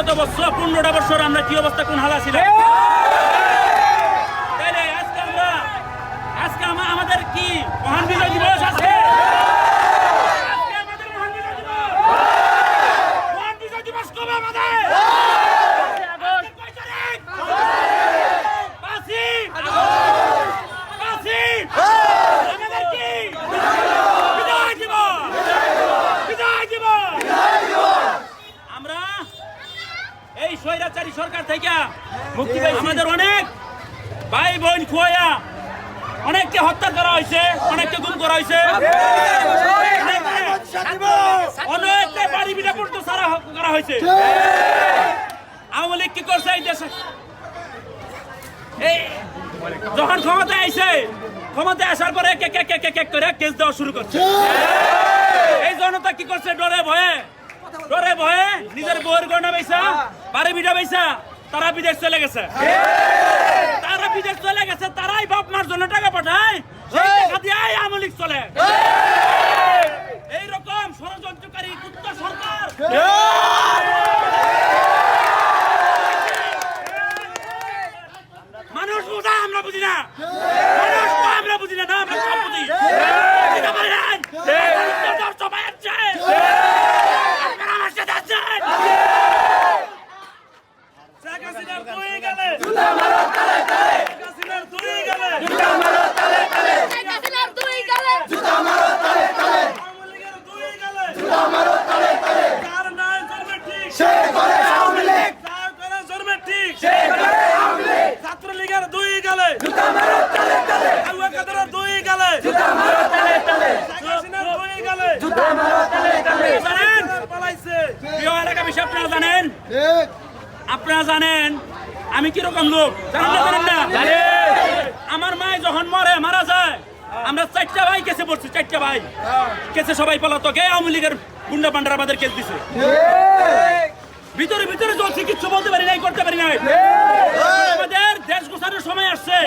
কত বছর 15টা বছর আমরা কি অবস্থা কোন হালা ছিলাম তাইলে আজকে আমাদের কি মহান বিজয় দিবস আছে আজকে আমাদের মহান বিজয় দিবস কবে আমাদের এই স্বৈরাচারী সরকার থেকে মুক্তি পাই আমাদের অনেক ভাই বোন খোয়া অনেককে হত্যা করা হয়েছে অনেককে গুম করা হয়েছে অনেককে বাড়ি বিটা পর্যন্ত সারা করা হয়েছে আওয়ামী লীগ কি করছে এই দেশে এই যখন ক্ষমতায় আইছে ক্ষমতায় আসার পরে এক করে কেস দেওয়া শুরু করছে এই জনতা কি করছে ডরে ভয়ে নিজের বউয়ের গয়না বেচা বাড়ি বিটা বেচা তারা বিদেশ চলে গেছে তারাই বাপ মার জন্য টাকা পাঠায় সেই টাকা দিয়ে আওয়ামী লীগ চলে এইরকম ষড়যন্ত্রকারী কুত্ত সরকার মানুষ বোঝা আমরা বুঝি না আমরা বুঝি না আমরা সব বুঝি ছাত্রলীগের দুই গেলে দুই গেলে আপনারা জানেন আমি কিরকম লোক জানেন না আমার মা যখন মারা যায় আমরা 4টা ভাই কেসে পড়ছি 4টা ভাই কেসে সবাই পলাতক আওয়ামী লীগের গুন্ডা পান্ডারা আমাদের কেস দিছে ভিতরে চলছে কিচ্ছু বলতে পারি নাই করতে পারি নাই আমাদের দেশ গোছানোর সময় আসছে